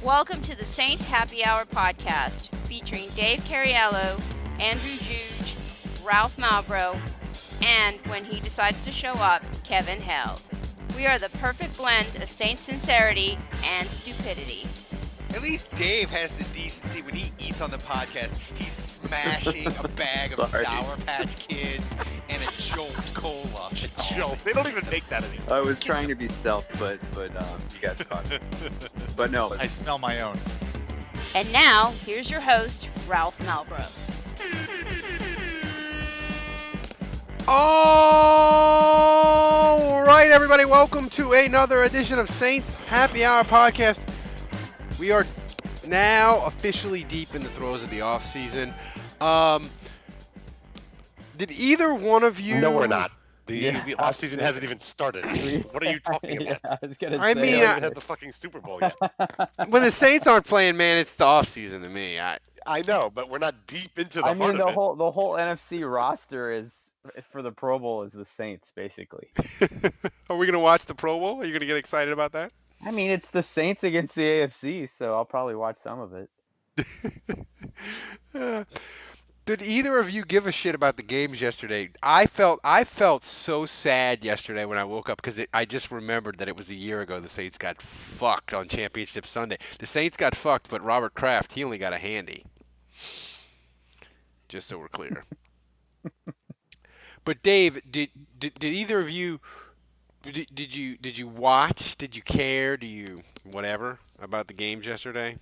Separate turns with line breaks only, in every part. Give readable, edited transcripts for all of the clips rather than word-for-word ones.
Welcome to the Saints Happy Hour podcast, featuring Dave Cariello, Andrew Juge, Ralph Malbrough, and when he decides to show up, Kevin Held. We are the perfect blend of Saints sincerity and stupidity.
At least Dave has the decency when he eats on the podcast. He's smashing a bag of Sour Patch Kids and a Jolt Cola.
Jolt. They don't even make that anymore.
I was trying to be stealth, but you guys caught me. But no,
I smell my own.
And now, here's your host, Ralph Malbrough.
All right, everybody, welcome to another edition of Saints Happy Hour podcast. We are now officially deep in the throes of the off season. Did either one of you?
No, we're not. The off season hasn't even started. What are you talking about?
I was gonna
I
say,
mean,
We haven't had the fucking Super Bowl yet.
When the Saints aren't playing, man, it's the off season to me.
I know, but we're not deep into the
I
heart
mean,
of
the
it.
whole NFC roster is for the Pro Bowl is the Saints, basically.
Are we gonna watch the Pro Bowl? Are you gonna get excited about that?
I mean, it's the Saints against the AFC, so I'll probably watch some of it.
Did either of you give a shit about the games yesterday? I felt so sad yesterday when I woke up because I just remembered that it was a year ago the Saints got fucked on Championship Sunday. The Saints got fucked, but Robert Kraft, he only got a handy. Just so we're clear. But Dave, did either of you did you watch? Did you care? Do you whatever about the games yesterday?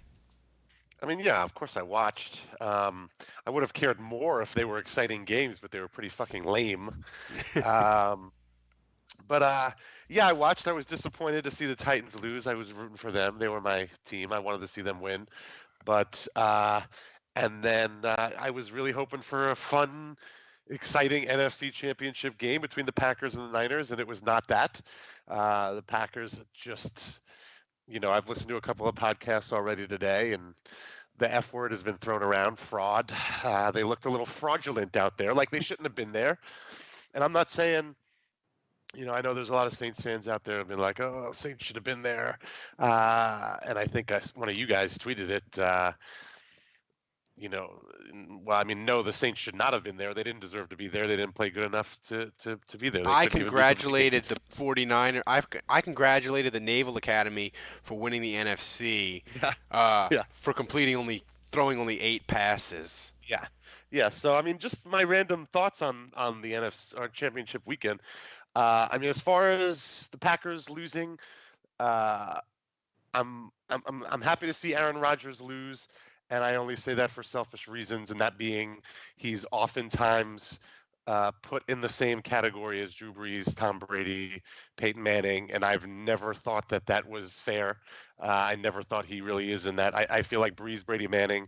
I mean, yeah, of course I watched. I would have cared more if they were exciting games, but they were pretty fucking lame. Yeah, I watched. I was disappointed to see the Titans lose. I was rooting for them. They were my team. I wanted to see them win. But and then I was really hoping for a fun, exciting NFC Championship game between the Packers and the Niners, and it was not that. The Packers just, I've listened to a couple of podcasts already today, and the F word has been thrown around, fraud. They looked a little fraudulent out there, like they shouldn't have been there. And I'm not saying, I know there's a lot of Saints fans out there who have been like, oh, Saints should have been there. And I think one of you guys tweeted it. No, the Saints should not have been there. They didn't deserve to be there. They didn't play good enough to be there.
I congratulated the 49ers. I congratulated the Naval Academy for winning the NFC. For throwing only 8 passes.
Yeah. So I mean, just my random thoughts on the NFC or championship weekend. As far as the Packers losing, I'm happy to see Aaron Rodgers lose. And I only say that for selfish reasons, and that being he's oftentimes put in the same category as Drew Brees, Tom Brady, Peyton Manning, and I've never thought that was fair. I never thought he really is in that. I feel like Brees, Brady, Manning,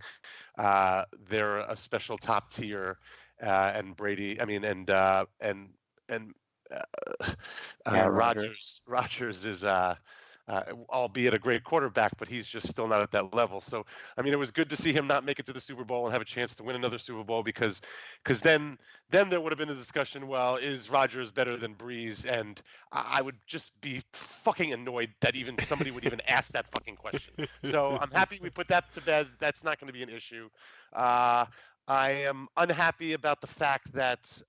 they're a special top tier, and Brady, Rodgers is. Albeit a great quarterback, but he's just still not at that level. So, I mean, it was good to see him not make it to the Super Bowl and have a chance to win another Super Bowl because then there would have been a discussion, well, is Rodgers better than Brees? And I would just be fucking annoyed that even somebody would even ask that fucking question. So I'm happy we put that to bed. That's not going to be an issue. I am unhappy about the fact that,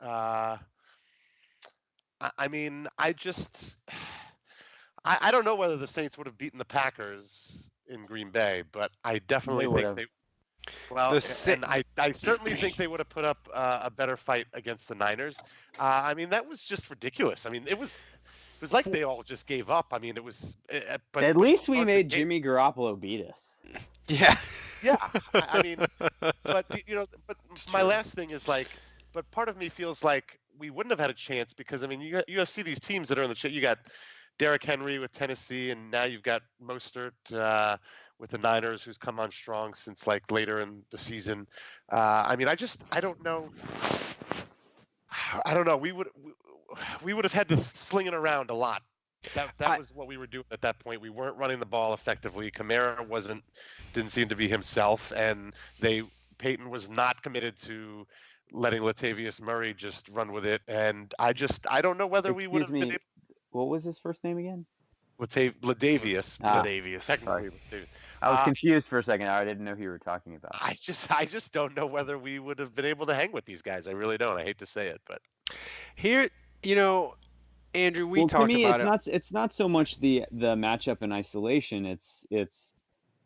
I don't know whether the Saints would have beaten the Packers in Green Bay, but I definitely think they. Well, and I certainly think they would have put up a better fight against the Niners. That was just ridiculous. It was like they all just gave up. It was. But
at least we made Jimmy Garoppolo beat us.
Yeah.
Yeah. But my last thing is but part of me feels like we wouldn't have had a chance because you see these teams that are in the you got Derrick Henry with Tennessee, and now you've got Mostert with the Niners, who's come on strong since later in the season. I don't know. I don't know. We would have had to sling it around a lot. That was what we were doing at that point. We weren't running the ball effectively. Kamara didn't seem to be himself, and Peyton was not committed to letting Latavius Murray just run with it. And I don't know whether we would have been able.
What was his first name again?
Latavius.
Latavius.
Technically,
I was confused for a second. I didn't know who you were talking about.
I just don't know whether we would have been able to hang with these guys. I really don't. I hate to say it, but
Here, you know, Andrew, we
Well, to
talked
me,
about
it's not so much the matchup in isolation. It's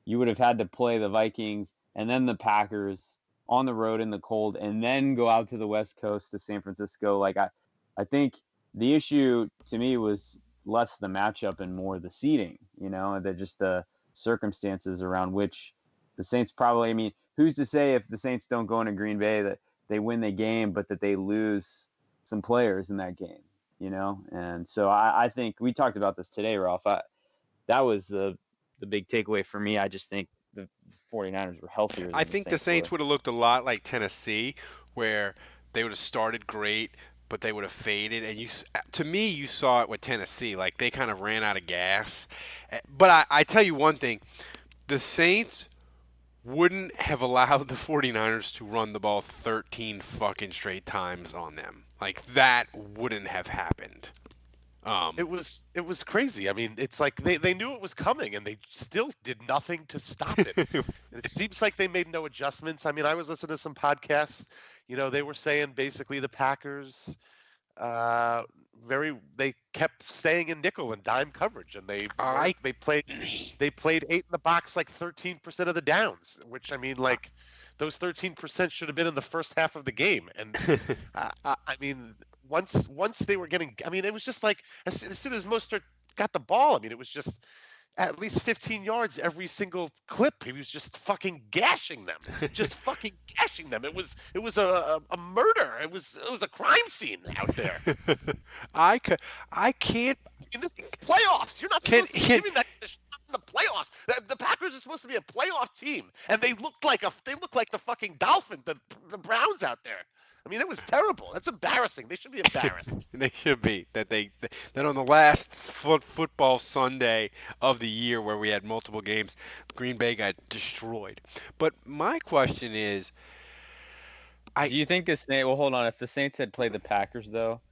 you would have had to play the Vikings and then the Packers on the road in the cold, and then go out to the West Coast to San Francisco. Like I think the issue to me was less the matchup and more the seeding. You know, that just the circumstances around which the Saints probably. I mean, who's to say if the Saints don't go into Green Bay that they win the game, but that they lose some players in that game? You know, and so I think we talked about this today, Ralph. That was the big takeaway for me. I just think the 49ers were healthier than
I think the Saints would have looked a lot like Tennessee, where they would have started great, but they would have faded. And to me, you saw it with Tennessee. Like, they kind of ran out of gas. But I tell you one thing, the Saints wouldn't have allowed the 49ers to run the ball 13 fucking straight times on them. Like, that wouldn't have happened.
it was crazy. I mean, it's like they knew it was coming and they still did nothing to stop it. And it seems like they made no adjustments. I mean, I was listening to some podcasts. You know, they were saying basically the Packers they kept staying in nickel and dime coverage, and they played 8 in the box like 13% of the downs, which I mean, like, those 13% should have been in the first half of the game. And I mean, once they were getting, I mean, it was just like as soon as Mostert got the ball, I mean, it was just at least 15 yards every single clip. He was just fucking gashing them, just fucking gashing them. It was a murder. It was a crime scene out there.
I can't.
In this playoffs, you're not supposed to be giving that shot in the playoffs. The Packers are supposed to be a playoff team, and they look like the fucking Dolphins, the Browns out there. I mean, it was terrible. That's embarrassing. They should be embarrassed.
They should be. That on the last football Sunday of the year, where we had multiple games, Green Bay got destroyed. But my question is,
Do you think well, hold on. If the Saints had played the Packers, though,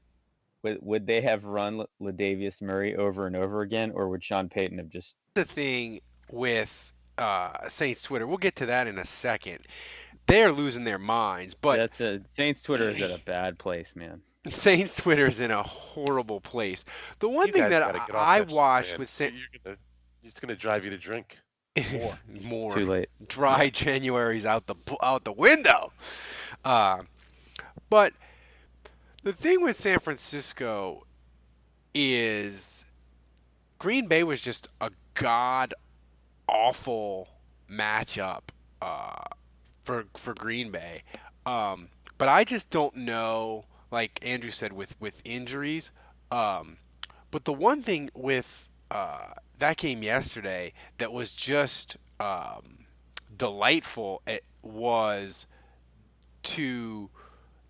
would they have run Latavius Murray over and over again, or would Sean Payton have just...
The thing with Saints Twitter, we'll get to that in a second. They're losing their minds, but
Saints Twitter is at a bad place, man.
Saints Twitter is in a horrible place. The one thing that I watched with Saints,
it's going to drive you to drink
more.
Too late.
Dry January's out the window. But the thing with San Francisco is Green Bay was just a god awful matchup for Green Bay. But I just don't know, like Andrew said, with injuries. But the one thing with that game yesterday that was just delightful, it was to,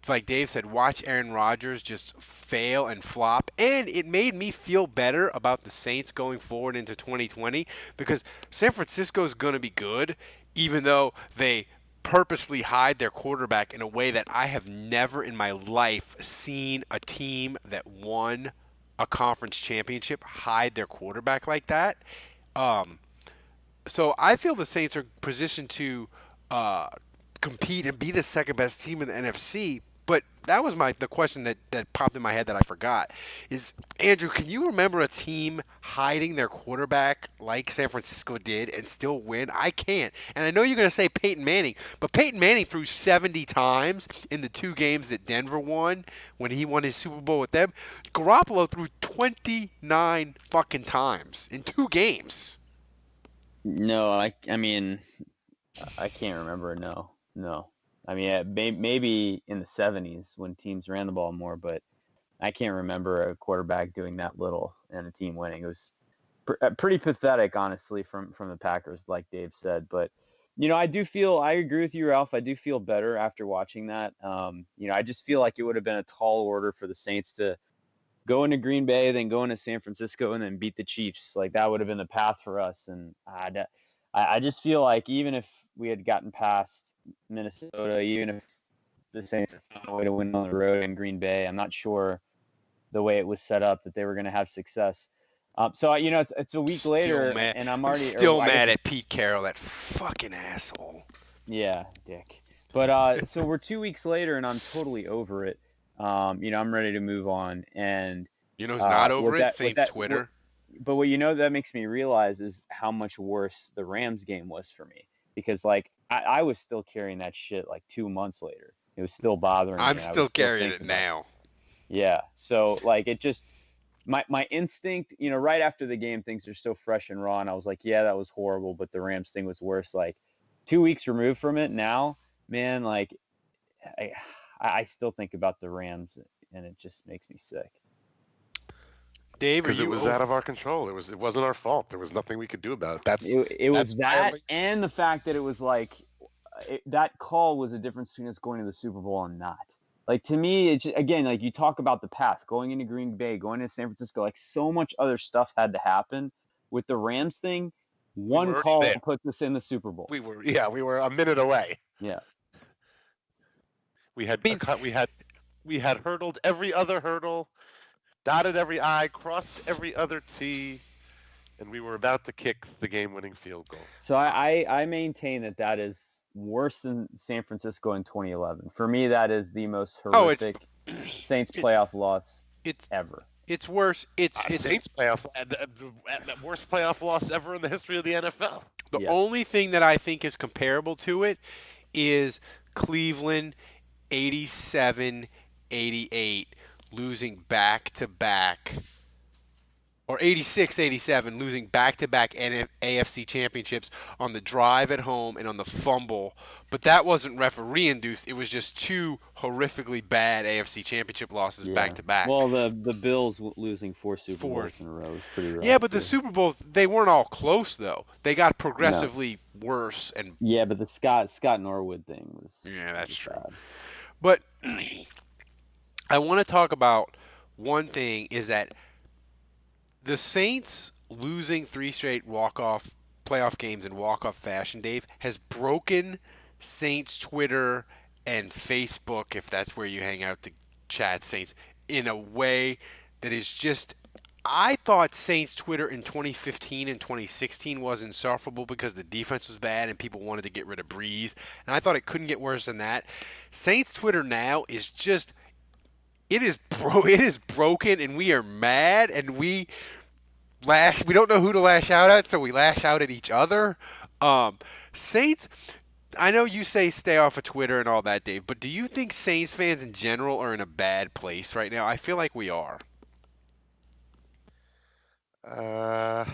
like Dave said, watch Aaron Rodgers just fail and flop. And it made me feel better about the Saints going forward into 2020 because San Francisco's going to be good, even though they purposely hide their quarterback in a way that I have never in my life seen a team that won a conference championship hide their quarterback like that. So I feel the Saints are positioned to compete and be the second best team in the NFC. But that was the question that popped in my head that I forgot. Is, Andrew, can you remember a team hiding their quarterback like San Francisco did and still win? I can't. And I know you're going to say Peyton Manning, but Peyton Manning threw 70 times in the 2 games that Denver won when he won his Super Bowl with them. Garoppolo threw 29 fucking times in 2 games.
No, I mean, I can't remember. No. I mean, maybe in the 70s when teams ran the ball more, but I can't remember a quarterback doing that little and a team winning. It was pretty pathetic, honestly, from the Packers, like Dave said. But, you know, I agree with you, Ralph. I do feel better after watching that. You know, I just feel like it would have been a tall order for the Saints to go into Green Bay, then go into San Francisco, and then beat the Chiefs. Like, that would have been the path for us. And I just feel like even if we had gotten past Minnesota, even if the Saints found a way to win on the road in Green Bay, I'm not sure the way it was set up that they were going to have success.
So it's a week later,
mad.
and I'm
I'm
already
still
I guess
mad at Pete Carroll, that fucking asshole.
Yeah, dick. But so we're 2 weeks later, and I'm totally over it. I'm ready to move on. And
You know who's not over
what
it?
that what
Saints
that
Twitter.
but what that makes me realize is how much worse the Rams game was for me, because like I was still carrying that shit like 2 months later. It was still bothering me.
I'm
and I
still
was still
carrying it
thinking about
now.
Yeah. So like it just my instinct, right after the game, things are so fresh and raw, and I was like, yeah, that was horrible, but the Rams thing was worse. Like 2 weeks removed from it now, man, like I I still think about the Rams, and it just makes me sick.
Dave, are
Because it
you
was out of our control. It wasn't our fault. There was nothing we could do about it.
It was that,
violation.
and the fact that it was like that call was the difference between us going to the Super Bowl and not. Like, to me, it's just, again, like you talk about the path, going into Green Bay, going to San Francisco, like so much other stuff had to happen. With the Rams thing, one
already
call
there.
puts us in the Super Bowl.
We were a minute away.
Yeah.
We had we had hurdled every other hurdle, dotted every I, crossed every other T, and we were about to kick the game-winning field goal.
So I maintain that is worse than San Francisco in 2011. For me, that is the most horrific Saints playoff loss ever.
It's worse. It's
Saints playoff, the worst playoff loss ever in the history of the NFL.
The only thing that I think is comparable to it is Cleveland 87, 88 losing back-to-back, or 86, 87 losing back-to-back AFC championships on the drive at home and on the fumble. But that wasn't referee-induced. It was just two horrifically bad AFC championship losses back-to-back.
Well, the Bills losing four Super Bowls in a row was pretty rough.
Yeah, but the Super Bowls, they weren't all close, though. They got progressively worse.
Yeah, but the Scott Norwood thing was...
Yeah, that's true.
Bad.
But I want to talk about one thing, is that the Saints losing 3 straight walk-off playoff games in walk-off fashion, Dave, has broken Saints Twitter and Facebook, if that's where you hang out to chat Saints, in a way that is just... I thought Saints Twitter in 2015 and 2016 was insufferable because the defense was bad and people wanted to get rid of Breeze, and I thought it couldn't get worse than that. Saints Twitter now is just... It is broken, and we are mad, and we don't know who to lash out at, so we lash out at each other. Saints, I know you say stay off of Twitter and all that, Dave, but do you think Saints fans in general are in a bad place right now? I feel like we are.
Yeah,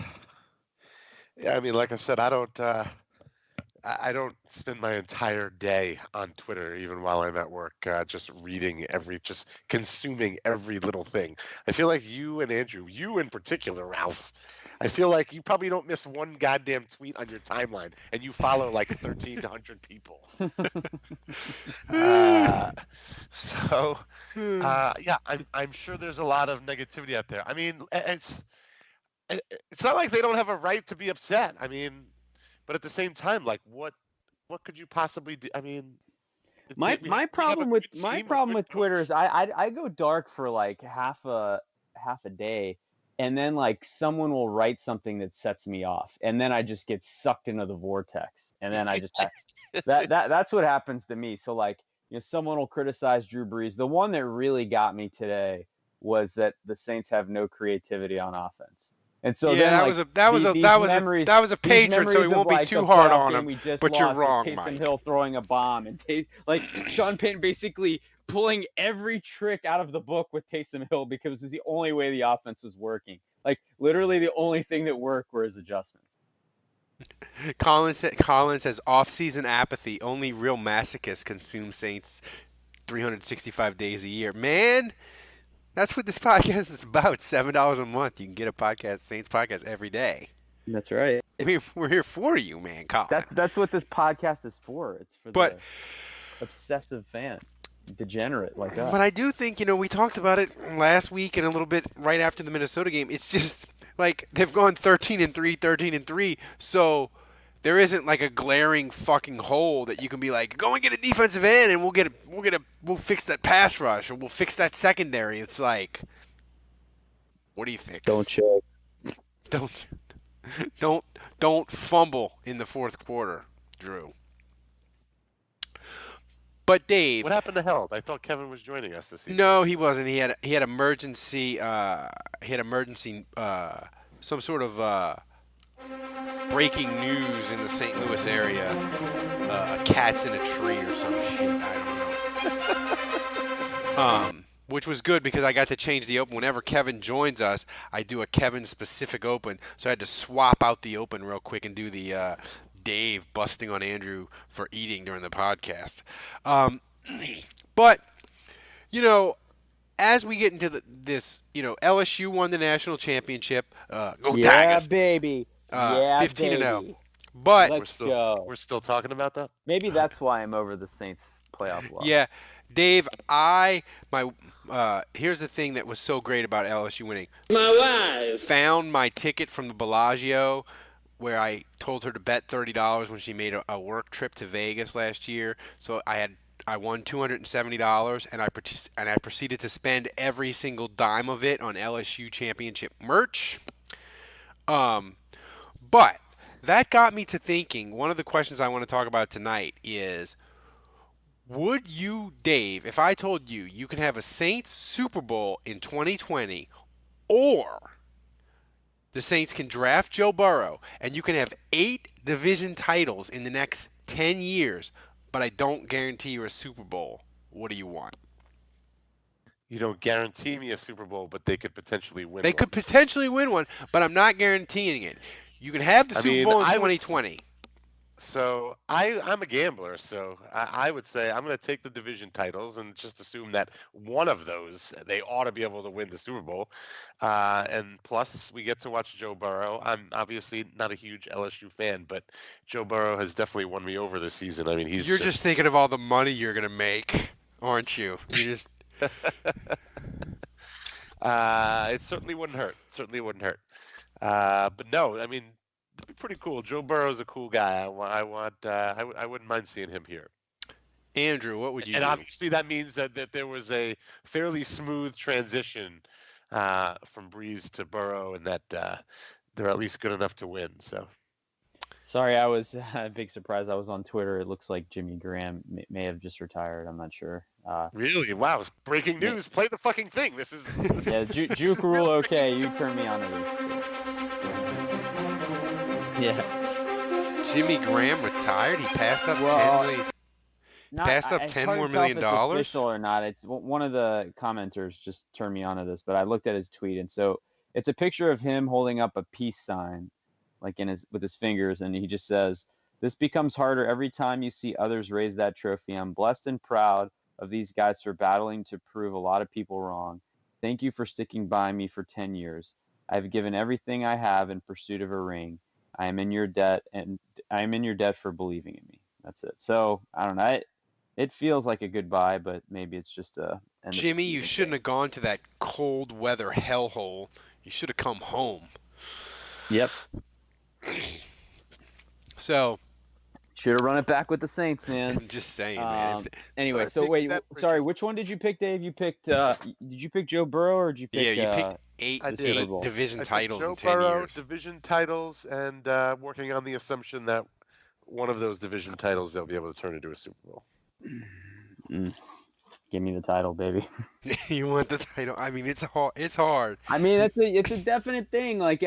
I mean, like I said, I don't spend my entire day on Twitter, even while I'm at work, just consuming every little thing. I feel like you and Andrew, you in particular, Ralph, I feel like you probably don't miss one goddamn tweet on your timeline, and you follow like 1,300 people. Yeah, I'm sure there's a lot of negativity out there. I mean, it's not like they don't have a right to be upset. I mean, but at the same time, like, what could you possibly do? I mean,
my problem with Twitter is I go dark for like half a day, and then like someone will write something that sets me off, and then I just get sucked into the vortex, and then I just that's what happens to me. So like, someone will criticize Drew Brees. The one that really got me today was that the Saints have no creativity on offense. And so
yeah,
then,
that was a patron, so we won't be too hard on him. But you're wrong, Mike.
Taysom Hill throwing a bomb, and like Sean Payton basically pulling every trick out of the book with Taysom Hill because it's the only way the offense was working. Like literally, the only thing that worked were his adjustments.
Collins says off-season apathy. Only real masochists consume Saints 365 days a year. Man. That's what this podcast is about. $7 a month. You can get a podcast, Saints podcast, every day.
That's right.
We're here for you, man, Colin.
That's what this podcast is for. It's for the obsessive fan, degenerate like us.
But I do think, we talked about it last week and a little bit right after the Minnesota game. It's just like they've gone 13-3, so there isn't like a glaring fucking hole that you can be like, go and get a defensive end and we'll fix that pass rush or we'll fix that secondary. It's like, what do you fix?
Don't check.
Don't fumble in the fourth quarter, Drew. But Dave,
What happened to Held? I thought Kevin was joining us this evening.
no, he wasn't. He had emergency some sort of breaking news in the St. Louis area. A cat's in a tree or some shit. I don't know. Which was good because I got to change the open. Whenever Kevin joins us, I do a Kevin-specific open. So I had to swap out the open real quick and do the Dave busting on Andrew for eating during the podcast. But, you know, as we get into this, you know, LSU won the national championship. Go Tigers.
Baby.
15-0. But
Let's go.
We're still talking about that?
Maybe that's why I'm over the Saints playoff loss.
yeah, Dave, here's the thing that was so great about LSU winning.
My wife
Found my ticket from the Bellagio where I told her to bet $30 when she made a work trip to Vegas last year. So I won $270 and I proceeded to spend every single dime of it on LSU championship merch. But that got me to thinking, one of the questions I want to talk about tonight is, would you, Dave, if I told you you can have a Saints Super Bowl in 2020, or the Saints can draft Joe Burrow and you can have 8 division titles in the next 10 years, but I don't guarantee you a Super Bowl, what do you want?
You don't guarantee me a Super Bowl, but they could potentially win
They
one.
could potentially win one, but I'm not guaranteeing it. You can have the Super Bowl in 2020.
So I'm a gambler, so I would say I'm going to take the division titles and just assume that one of those they ought to be able to win the Super Bowl. And plus, we get to watch Joe Burrow. I'm obviously not a huge LSU fan, but Joe Burrow has definitely won me over this season. I mean,
You're just thinking of all the money you're going to make, aren't you? You just
it certainly wouldn't hurt. Certainly wouldn't hurt. But no, I mean, it'd be pretty cool. Joe Burrow's a cool guy. I wouldn't mind seeing him here.
Andrew, what would you
And
do?
obviously that means that there was a fairly smooth transition from Breeze to Burrow, and that they're at least good enough to win. So
Sorry, I was a big surprise. I was on Twitter. It looks like Jimmy Graham may have just retired. I'm not sure.
really, wow, breaking news! Play the fucking thing. This is
Yeah, Juke rule. Okay, you turn me on to this. Yeah.
Jimmy Graham retired? He passed up
Well,
10 million.
Not,
Passed up
it's
$10
hard
more
to tell if
million
it's
dollars?
official or not. It's one of the commenters just turned me on to this, but I looked at his tweet, and so it's a picture of him holding up a peace sign, like with his fingers, and he just says, "This becomes harder every time you see others raise that trophy. I'm blessed and proud of these guys for battling to prove a lot of people wrong. Thank you for sticking by me for 10 years. I've given everything I have in pursuit of a ring. I am in your debt, and I am in your debt for believing in me." That's it. So I don't know. It feels like a goodbye, but maybe it's just a.
Jimmy, you shouldn't have gone to that cold weather hellhole. You should have come home.
Yep.
So,
Should have run it back with the Saints, man.
I'm just saying, man.
Anyway,
I
so
think
wait,
that
sorry,
bridges-
which one did you pick, Dave? You picked. Did you pick Joe Burrow or did you pick?
Yeah, you picked eight
I did.
division
I think
titles
Joe
in 10
Burrow,
years.
division titles, and working on the assumption that one of those division titles they'll be able to turn into a Super Bowl.
Give me the title, baby.
You want the title? I mean, it's hard. It's hard.
I mean, it's a definite thing. Like,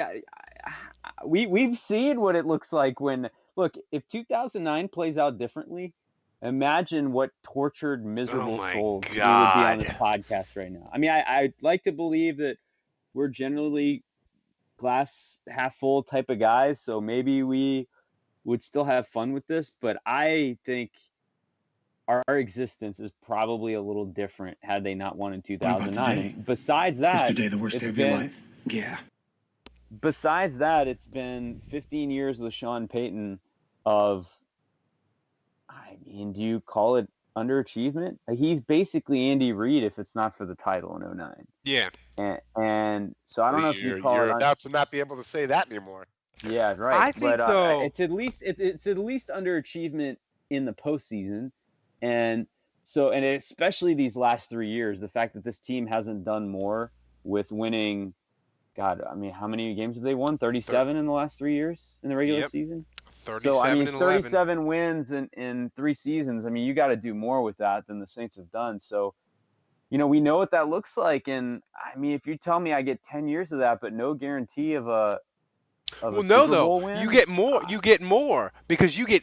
we've seen what it looks like when. Look, if 2009 plays out differently, imagine what tortured, miserable
my
souls we would be
God.
on this podcast right now. I mean, I'd like to believe that we're generally glass half full type of guys, so maybe we would still have fun with this, but I think our existence is probably a little different had they not won in 2009. And besides that,
Yesterday, the worst
it's
day of your
been-
life? Yeah.
Besides that, it's been 15 years with Sean Payton of, I mean, do you call it underachievement? He's basically Andy Reid if it's not for the title in 09.
Yeah.
And so I don't know if you call
you're
it.
about to not be able to say that anymore.
Yeah, right.
I think,
but,
though-
it's at least underachievement in the postseason, and especially these last 3 years, the fact that this team hasn't done more with winning God, I mean, how many games have they won? 37 in the last 3 years in the regular
Yep.
season.
37
So I mean,
and 11.
37 wins in 3 seasons. I mean, you got to do more with that than the Saints have done. So, we know what that looks like. And I mean, if you tell me I get 10 years of that, but no guarantee of a
Well, no,
Super
though.
Bowl win,
You get more. You get more because you get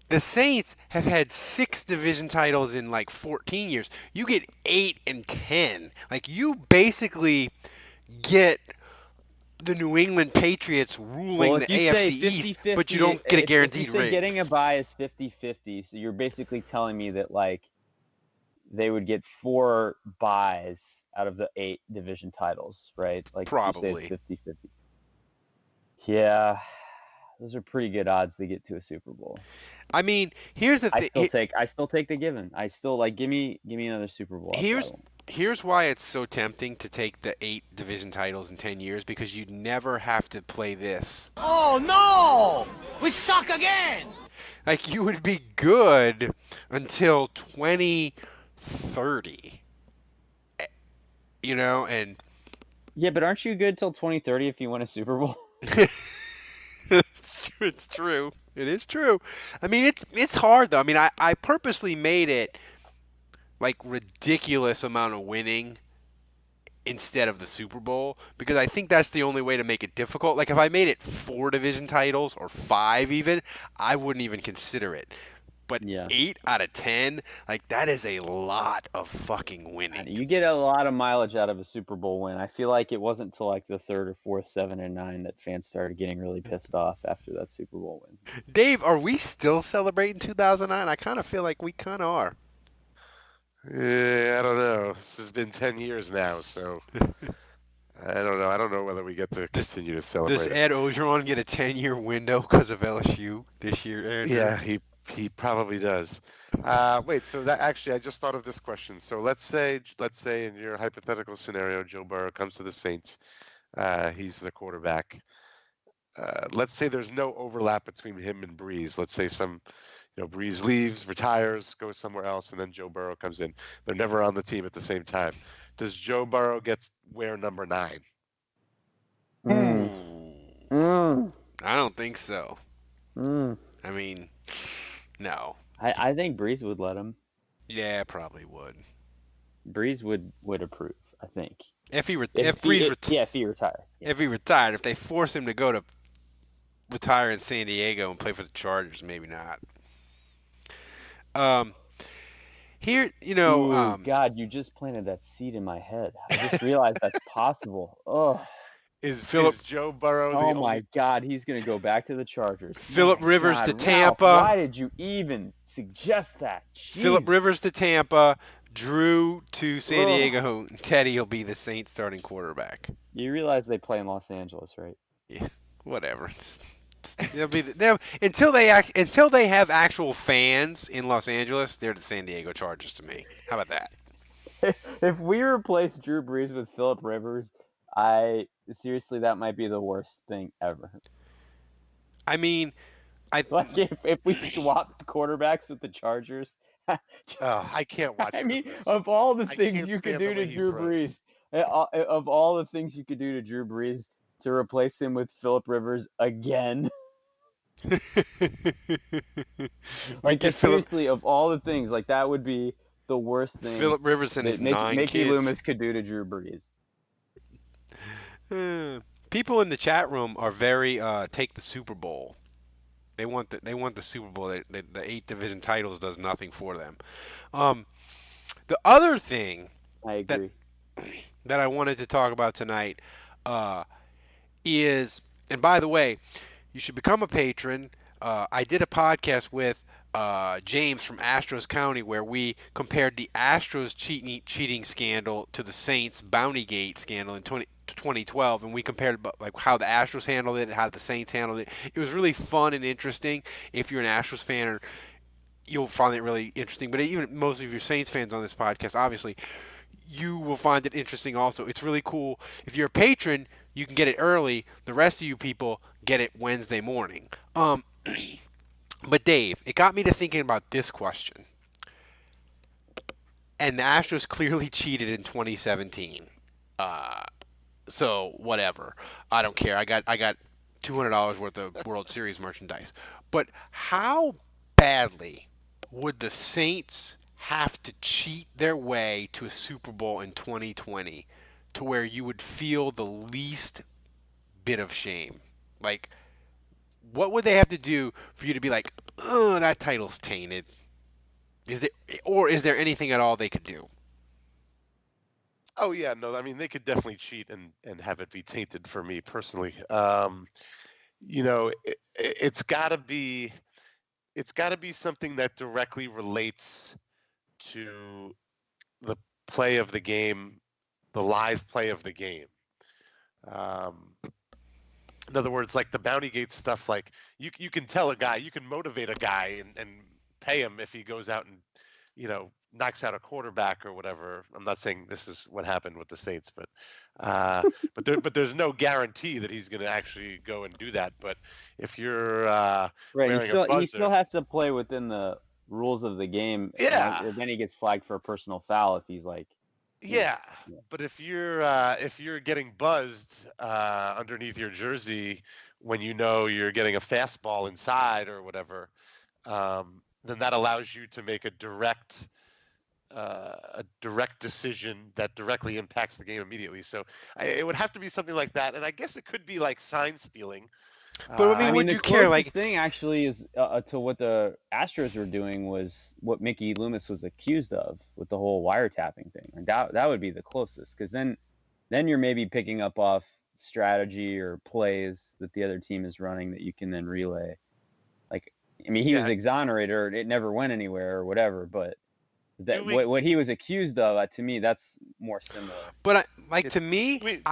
the Saints have had 6 division titles in like 14 years. You get 8 and 10. Like you basically get the New England Patriots ruling
well,
the
if you
AFC
say
East,
50-50,
but you don't get a guaranteed
if you say
ring.
getting a bye is 50-50, so you're basically telling me that like they would get 4 buys out of the 8 division titles, right? Like
Probably.
you say it's 50-50. Yeah, those are pretty good odds to get to a Super Bowl.
I mean, here's the thing.
I still take the given. I still like give me another Super Bowl.
Here's why it's so tempting to take the 8 division titles in 10 years because you'd never have to play this.
Oh no! We suck again!
Like you would be good until 2030. And
Yeah, but aren't you good till 2030 if you win a Super Bowl?
It's true. It is true. I mean, it's hard though. I mean, I purposely made it like ridiculous amount of winning instead of the Super Bowl because I think that's the only way to make it difficult. Like if I made it 4 division titles or 5 even, I wouldn't even consider it. But 8 out of 10, like that is a lot of fucking winning.
You get a lot of mileage out of a Super Bowl win. I feel like it wasn't until like the 3rd or 4th, 7 and 9 that fans started getting really pissed off after that Super Bowl win.
Dave, are we still celebrating 2009? I kind of feel like we kind of are.
Yeah, I don't know. This has been 10 years now, so I don't know. I don't know whether we get to continue to celebrate.
Does Ed Ogeron get a 10-year window because of LSU this year, Andrew?
Yeah, he probably does. Wait, so that actually, I just thought of this question. So let's say in your hypothetical scenario, Joe Burrow comes to the Saints. He's the quarterback. Let's say there's no overlap between him and Breeze. Let's say Breeze leaves, retires, goes somewhere else, and then Joe Burrow comes in. They're never on the team at the same time. Does Joe Burrow wear number 9?
I don't think so. I mean, no.
I think Breeze would let him.
Yeah, probably would.
Breeze would approve, I think.
If he retired.
If he retired. Yeah.
If he retired, if they force him to go to retire in San Diego and play for the Chargers, maybe not. Here,
Ooh, God, you just planted that seed in my head. I just realized that's possible. Oh.
Is Joe Burrow the
Oh
only...
my God, he's gonna go back to the Chargers.
Phillip Rivers to
Ralph,
Tampa.
why did you even suggest that?
Phillip Rivers to Tampa, Drew to San Diego. Teddy will be the Saints starting quarterback.
You realize they play in Los Angeles, right?
Yeah, whatever. Until they have actual fans in Los Angeles, they're the San Diego Chargers to me. How about that?
If we replace Drew Brees with Phillip Rivers, seriously, that might be the worst thing ever.
I mean,
like if we swapped quarterbacks with the Chargers.
I can't watch.
I mean, of all the things you could do to Drew Brees, of all the things you could do to Drew Brees, to replace him with Phillip Rivers again. Like seriously, of all the things, like that would be the worst thing.
Phillip Rivers and his 9
Mickey
kids.
Loomis could do to Drew Brees.
People in the chat room are very take the Super Bowl. They want the Super Bowl. The 8 division titles does nothing for them. The other thing
I agree
that I wanted to talk about tonight is, and by the way, you should become a patron. I did a podcast with James from Astros County where we compared the Astros cheating scandal to the Saints Bountygate scandal in 2012, and we compared like how the Astros handled it and how the Saints handled it. It was really fun and interesting. If you're an Astros fan, you'll find it really interesting. But even most of your Saints fans on this podcast, obviously, you will find it interesting also. It's really cool. If you're a patron, you can get it early. The rest of you people get it Wednesday morning. But Dave, it got me to thinking about this question. And the Astros clearly cheated in 2017. So whatever. I don't care. I got $200 worth of World Series merchandise. But how badly would the Saints have to cheat their way to a Super Bowl in 2020 to where you would feel the least bit of shame? Like, what would they have to do for you to be like, oh, that title's tainted? Is there anything at all they could do?
Oh yeah, no, I mean they could definitely cheat and have it be tainted for me personally. It's got to be something that directly relates to the play of the game, the live play of the game. Um, in other words, like the bounty gate stuff, like you can tell a guy, you can motivate a guy and pay him if he goes out and knocks out a quarterback or whatever. I'm not saying this is what happened with the Saints, but there's no guarantee that he's going to actually go and do that. But if you're
Right.
wearing a
He still
buzzer,
has to play within the rules of the game.
yeah,
And then he gets flagged for a personal foul if he's like,
yeah.
yeah.
But if you're getting buzzed underneath your jersey when you know you're getting a fastball inside or whatever, then that allows you to make a direct decision that directly impacts the game immediately. So it would have to be something like that, and I guess it could be like sign stealing.
But I mean,
I
would
mean, the
you care?
closest
Like,
thing actually is to what the Astros were doing was what Mickey Loomis was accused of with the whole wiretapping thing. And that would be the closest, because then you're maybe picking up off strategy or plays that the other team is running that you can then relay. Like, I mean, he was
Yeah,
exonerated, or it never went anywhere or whatever. But
doing.
what he was accused of, to me, that's more similar.
but like
It,
to me,
I mean,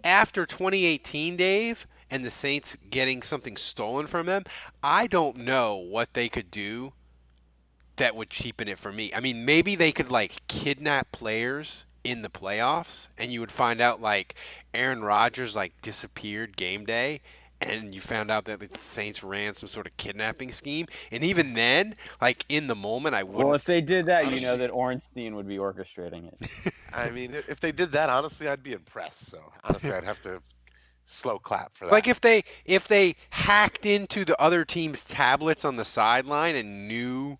after 2018, Dave, and the Saints getting something stolen from them, I don't know what they could do that would cheapen it for me. I mean, maybe they could like kidnap players in the playoffs, and you would find out like Aaron Rodgers like disappeared game day, and you found out that the Saints ran some sort of kidnapping scheme. And even then, like in the moment, I
Well,
wouldn't.
if they did that,
honestly,
that Ornstein would be orchestrating it.
I mean, if they did that, honestly, I'd be impressed. So honestly, I'd have to slow clap for
Like
that.
if they hacked into the other team's tablets on the sideline and knew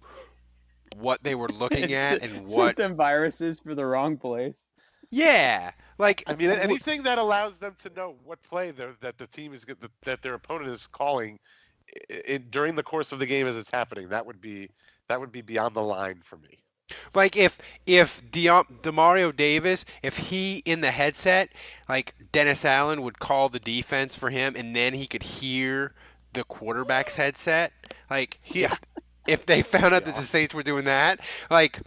what they were looking at and
Sent
what.
them viruses for the wrong place.
Yeah, like
I mean, anything that allows them to know what play that the team is that their opponent is calling during the course of the game as it's happening, that would be beyond the line for me.
like if Demario Davis, if he in the headset, like Dennis Allen would call the defense for him, and then he could hear the quarterback's headset. Like
Yeah,
if they found
that'd
out
be
that the
awesome.
Saints were doing that, like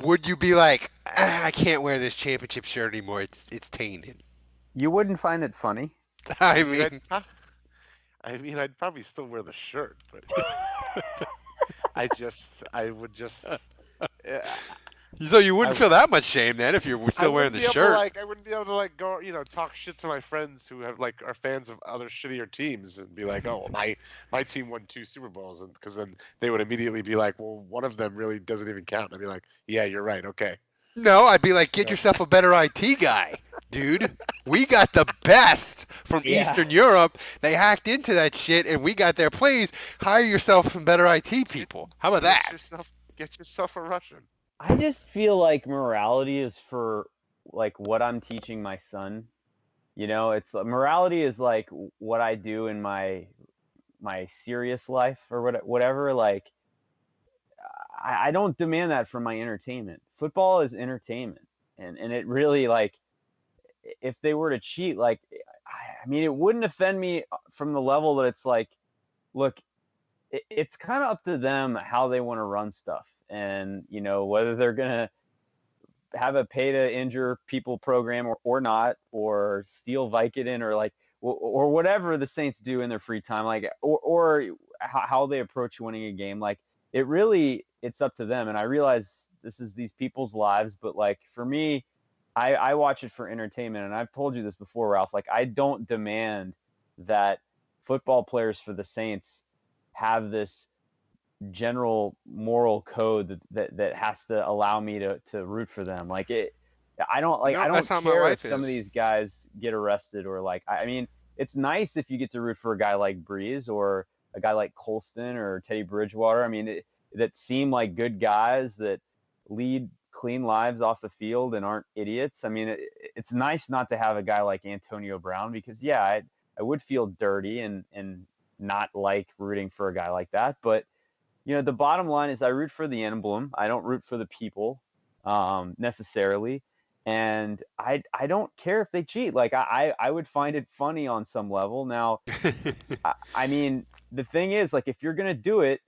would you be like, I can't wear this championship shirt anymore. It's tainted.
You wouldn't find it funny.
I
I mean,
mean,
I'd probably still wear the shirt, but I would just, uh,
so you
I
wouldn't feel that much shame then if you're
I
still wearing
wouldn't
the
be able to
shirt.
I wouldn't be able to go, talk shit to my friends who are fans of other shittier teams and be like, oh, well, my team won 2 Super Bowls, and because then they would immediately be like, well, one of them really doesn't even count. I'd be like, yeah, you're right, okay.
No, I'd be like, get
So
yourself a better IT guy, dude. We got the best from
Yeah.
Eastern Europe. They hacked into that shit, and we got their plays. Hire yourself some better IT people. How about
get
that?
yourself a Russian.
I just feel like morality is for like what I'm teaching my son. It's morality is like what I do in my serious life or whatever. Like I don't demand that from my entertainment. Football is entertainment, and it really, like, if they were to cheat, like, I mean, it wouldn't offend me from the level that it's like, look, it's kind of up to them how they want to run stuff, and whether they're gonna have a pay to injure people program or not, or steal Vicodin, or like, or whatever the Saints do in their free time, like, or how they approach winning a game. Like, it's up to them. And I realize this is these people's lives, but like for me, I watch it for entertainment. And I've told you this before, Ralph, like I don't demand that football players for the Saints have this general moral code that has to allow me to root for them. Like I don't like.
No,
I don't
that's how my
care
wife
if some of
is.
these guys get arrested or like. I mean, it's nice if you get to root for a guy like Breeze or a guy like Colston or Teddy Bridgewater. I mean, that seem like good guys that lead clean lives off the field and aren't idiots. I mean, it's nice not to have a guy like Antonio Brown because yeah, I would feel dirty and not like rooting for a guy like that. But the bottom line is I root for the emblem. I don't root for the people necessarily. And I don't care if they cheat. Like I would find it funny on some level. Now, I mean, the thing is, like, if you're going to do it,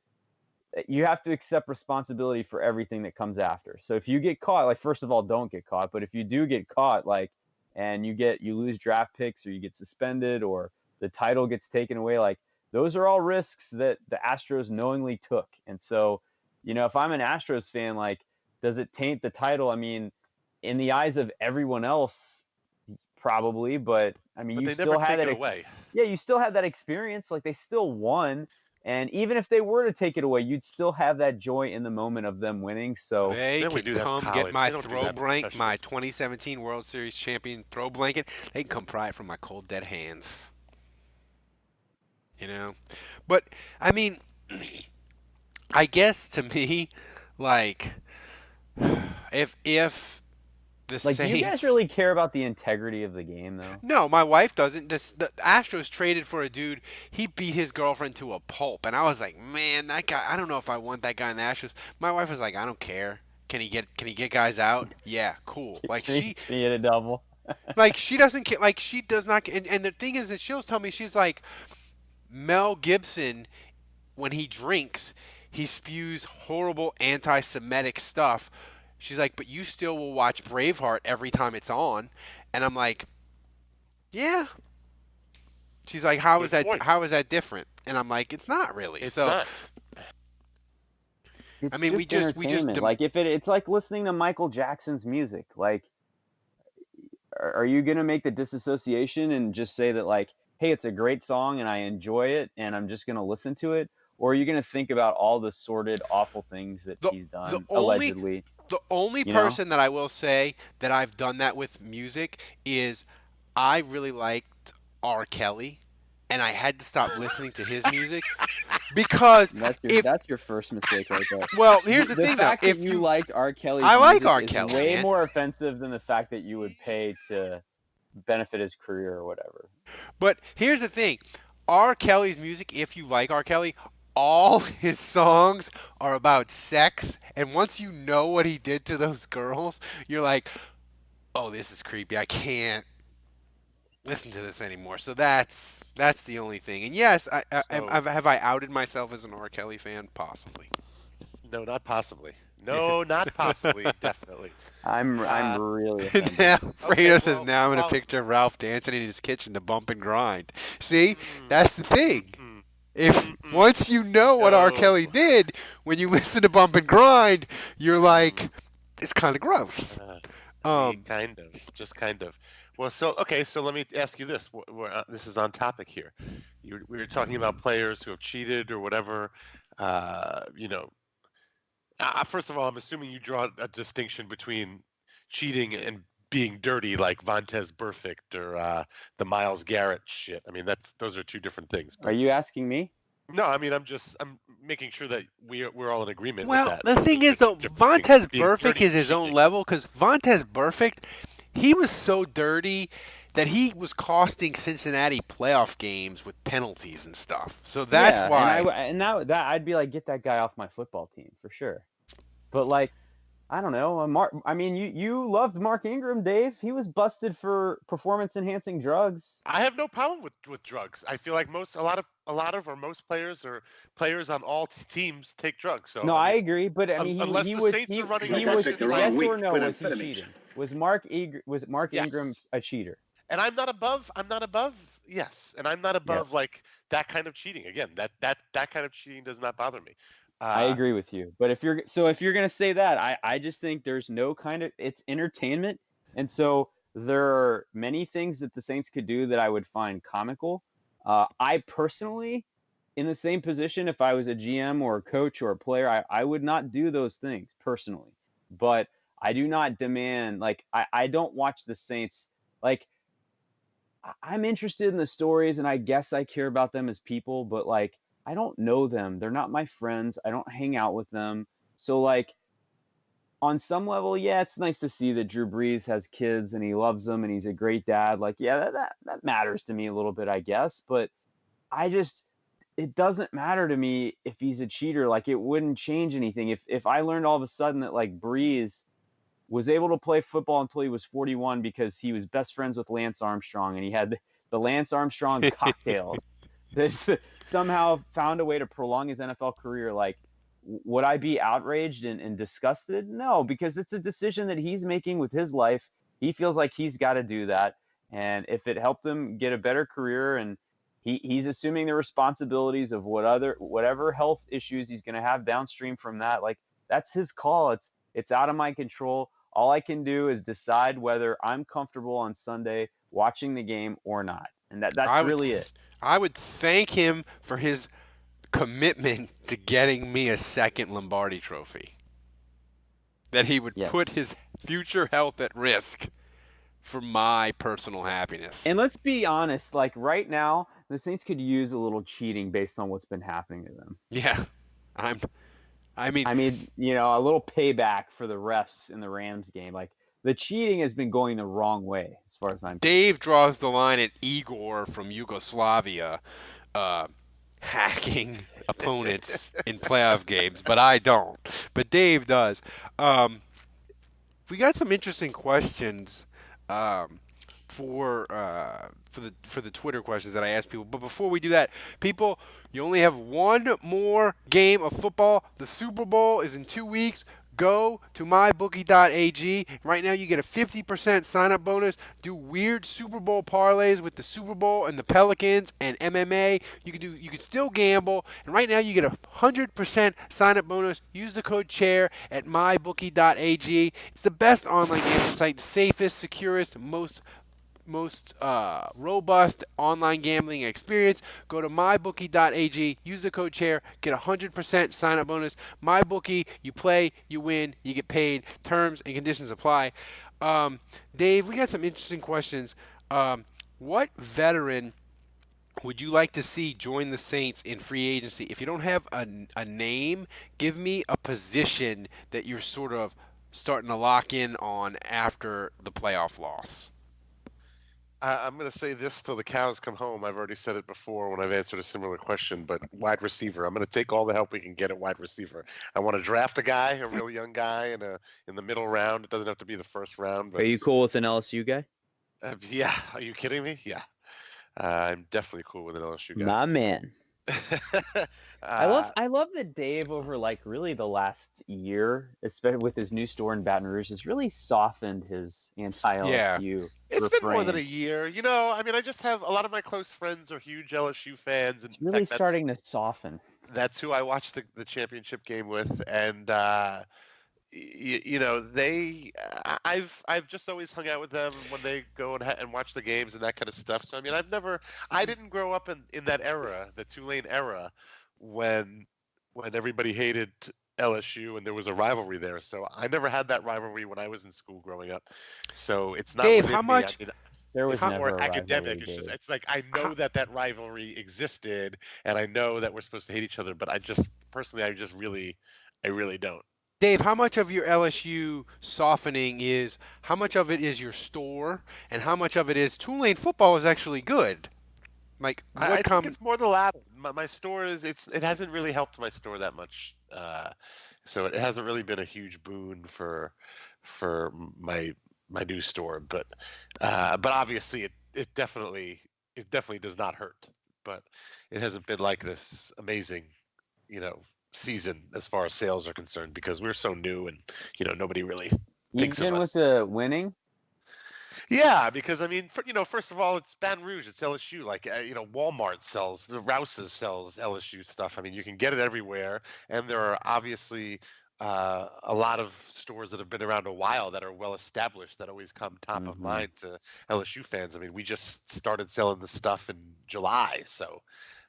you have to accept responsibility for everything that comes after. So if you get caught, like, first of all, don't get caught. But if you do get caught, like, and you lose draft picks or you get suspended or the title gets taken away, like, those are all risks that the Astros knowingly took. And so, if I'm an Astros fan, like, does it taint the title? I mean, in the eyes of everyone else, probably. But I mean,
But
you
they
still
never
had
take
that.
it away.
Yeah, you still had that experience. Like, they still won. And even if they were to take it away, you'd still have that joy in the moment of them winning. So
They
Then we
can
do that in
come get
college.
my
They don't do
throw
that in
blanket, my
professionals.
2017 World Series champion throw blanket. They can come pry it from my cold dead hands. But I mean, I guess to me, like, if the
like, do you guys
Saints.
really care about the integrity of the game, though?
No, my wife doesn't. The Astros traded for a dude. He beat his girlfriend to a pulp, and I was like, man, that guy. I don't know if I want that guy in the Astros. My wife was like, I don't care. Can he get guys out? Yeah, cool. Like
Can you hit a double?
she doesn't care. Like she does not. And the thing is that she'll tell me she's like Mel Gibson when he drinks, he spews horrible anti-Semitic stuff. She's like, but you still will watch Braveheart every time it's on, and I'm like, yeah. She's like, how is
Good
that?
point.
How is that different? And I'm like, it's not really.
It's
So
not.
It's
I mean, we just
entertainment. Like, if it's like listening to Michael Jackson's music. Like, are you gonna make the disassociation and just say that, like, hey, it's a great song and I enjoy it and I'm just gonna listen to it, or are you gonna think about all the sordid, awful things that
the
he's
the
done
only
allegedly?
the only
You know?
person that I will say that I've done that with music is I really liked R. Kelly, and I had to stop listening to his music because if
That's your first mistake right there.
well, here's the
The
thing though.
fact
If
that you liked R. Kelly's
I like
music
R.
is
Kelly,
way
man.
more offensive than the fact that you would pay to benefit his career or whatever.
But here's the thing. R. Kelly's music, if you like R. Kelly, all his songs are about sex. And once you know what he did to those girls, you're like, oh, this is creepy. I can't listen to this anymore. So that's the only thing. And yes, have I outed myself as an R. Kelly fan? Possibly.
No, not possibly. No, not possibly. Definitely.
I'm really offended.
Now, Fredo
Okay,
says,
well-
now I'm in a
well-
picture of Ralph dancing in his kitchen to bump and grind. See? That's the thing. If once you know what R.
No.
Kelly did, when you listen to Bump and Grind, you're like, it's kind of gross.
Kind of, just kind of. Well, so okay, so let me ask you this. This is on topic here. We were talking about players who have cheated or whatever. First of all, I'm assuming you draw a distinction between cheating and being dirty, like Vontez Burfict or the Myles Garrett shit. I mean, those are two different things.
Are you asking me?
No, I mean, I'm making sure that we're all in agreement
Well,
with that.
the thing
There's
is, though,
a difference
Vontez
between being
Burfict
dirty
is his
and
own
cheating.
level because Vontez Burfict, he was so dirty that he was costing Cincinnati playoff games with penalties and stuff. So that's
Yeah,
why.
And that I'd be like, get that guy off my football team for sure. But like, I don't know. I mean, you loved Mark Ingram, Dave. He was busted for performance-enhancing drugs.
I have no problem with drugs. I feel like most players or players on all teams take drugs. So
No,
I
I
mean,
agree, but I mean,
unless
he
the
was
Saints
he,
are running
he
a
was
shit
yes
line.
or no was he cheating? Was Mark
Yes.
Ingram a cheater?
And I'm not above. Yes, and I'm not above like that kind of cheating. Again, that kind of cheating does not bother me.
I agree with you. But if you're gonna say that, I just think there's no kind of, it's entertainment, and so there are many things that the Saints could do that I would find comical. I personally, in the same position, if I was a GM or a coach or a player, I would not do those things personally. But I do not demand, like, I don't watch the Saints. Like, I'm interested in the stories, and I guess I care about them as people, but like, I don't know them. They're not my friends. I don't hang out with them. So like, on some level, yeah, it's nice to see that Drew Brees has kids and he loves them and he's a great dad. Like, yeah, that matters to me a little bit, I guess. But I just, it doesn't matter to me if he's a cheater. Like, it wouldn't change anything. If I learned all of a sudden that like Brees was able to play football until he was 41 because he was best friends with Lance Armstrong and he had the Lance Armstrong cocktails that somehow found a way to prolong his NFL career. Like, would I be outraged and disgusted? No, because it's a decision that he's making with his life. He feels like he's got to do that. And if it helped him get a better career, and he's assuming the responsibilities of whatever health issues he's going to have downstream from that, like, that's his call. It's out of my control. All I can do is decide whether I'm comfortable on Sunday watching the game or not. And that's really it.
I would thank him for his commitment to getting me a second Lombardi trophy. That he would
Yes.
put his future health at risk for my personal happiness.
And let's be honest, like right now, the Saints could use a little cheating based on what's been happening to them.
Yeah. I mean,
a little payback for the refs in the Rams game. Like, the cheating has been going the wrong way as far as I'm concerned.
Dave draws the line at Igor from Yugoslavia hacking opponents in playoff games, but I don't. But Dave does. We got some interesting questions for the Twitter questions that I asked people. But before we do that, people, you only have one more game of football. The Super Bowl is in 2 weeks. Go to mybookie.ag. Right now you get a 50% sign-up bonus. Do weird Super Bowl parlays with the Super Bowl and the Pelicans and MMA. You can still gamble. And right now you get a 100% sign-up bonus. Use the code CHAIR at mybookie.ag. It's the best online gambling site, the safest, securest, most robust online gambling experience. Go to mybookie.ag, use the code CHAIR, get a 100% sign up bonus. MyBookie, you play, you win, you get paid. Terms and conditions apply. Dave, we got some interesting questions. What veteran would you like to see join the Saints in free agency? If you don't have a name, give me a position that you're sort of starting to lock in on after the playoff loss.
I'm going to say this till the cows come home. I've already said it before when I've answered a similar question, but wide receiver. I'm going to take all the help we can get at wide receiver. I want to draft a guy, a really young guy, in the middle round. It doesn't have to be the first round. But,
Are you cool with an LSU guy?
yeah. Are you kidding me? Yeah. I'm definitely cool with an LSU guy.
My man. I love that Dave, over like really the last year, especially with his new store in Baton Rouge, has really softened his anti-LSU.
It's been more than a
refrain.
year. I mean, I just have a lot of my close friends are huge LSU fans. And
It's really starting to soften.
That's who I watched the championship game with, and I've just always hung out with them when they go and watch the games and that kind of stuff. So I mean, I didn't grow up in that era, the Tulane era, when everybody hated LSU and there was a rivalry there. So I never had that rivalry when I was in school growing up. So it's not
Dave,
within
how
me.
much?
I mean,
There was
it's
never
more
a
academic.
rivalry,
It's
Dave.
like I know that rivalry existed, and I know that we're supposed to hate each other. But I really don't.
Dave, how much of your LSU softening is, how much of it is your store, and how much of it is Tulane football is actually good? Like,
I think it's more the latter. My store it hasn't really helped my store that much. So it hasn't really been a huge boon for my new store. But obviously it definitely does not hurt. But it hasn't been like this amazing, season as far as sales are concerned because we're so new and nobody really thinks of
Even with
us.
the winning,
Yeah, because I mean, first of all, it's Baton Rouge, it's LSU. Like, Walmart sells, the Rouse's sells LSU stuff. I mean, you can get it everywhere, and there are obviously a lot of stores that have been around a while that are well established that always come top of mind to LSU fans. I mean, we just started selling the stuff in July, so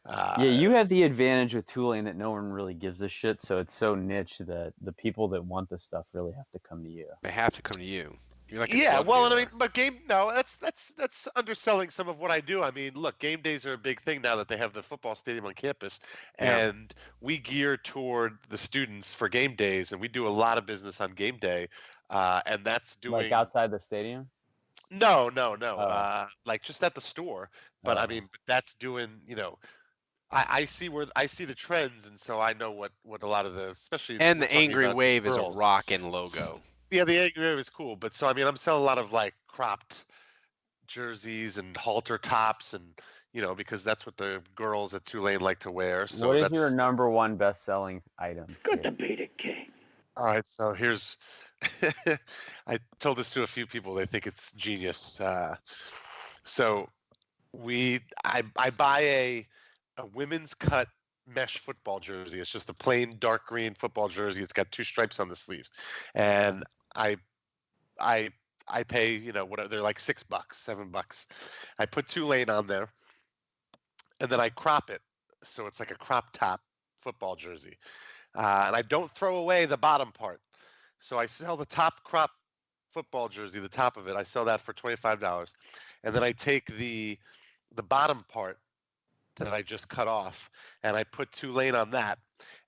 Yeah, you have the advantage with Tulane that no one really gives a shit, so it's so niche that the people that want this stuff really have to come to you.
They have to come to you. You're like a
Yeah,
drug
well, and I
dealer.
mean, but that's underselling some of what I do. I mean, look, game days are a big thing now that they have the football stadium on campus,
Yeah.
and we gear toward the students for game days, and we do a lot of business on game day, and that's
Like
doing
outside the stadium?
no,
Oh.
like just at the store. But I
Oh.
mean, that's doing, I see I see the trends, and so I know what a lot of the, especially
And
we're
the
talking
Angry
about
Wave is a
girls.
rockin' logo.
Yeah, the Angry Wave is cool, but so I mean, I'm selling a lot of like cropped jerseys and halter tops, and because that's what the girls at Tulane like to wear. So
What is
that's
your number one best-selling item?
Good to be the king.
all right. So here's, I told this to a few people. They think it's genius. So I buy a women's cut mesh football jersey. It's just a plain dark green football jersey. It's got 2 stripes on the sleeves, and I I I pay, whatever, they're like $6, $7. I put Tulane on there, and then I crop it, so it's like a crop top football jersey, and I don't throw away the bottom part. So I sell the top crop football jersey, the top of it. I sell that for $25, and then I take the bottom part that I just cut off, and I put Tulane on that,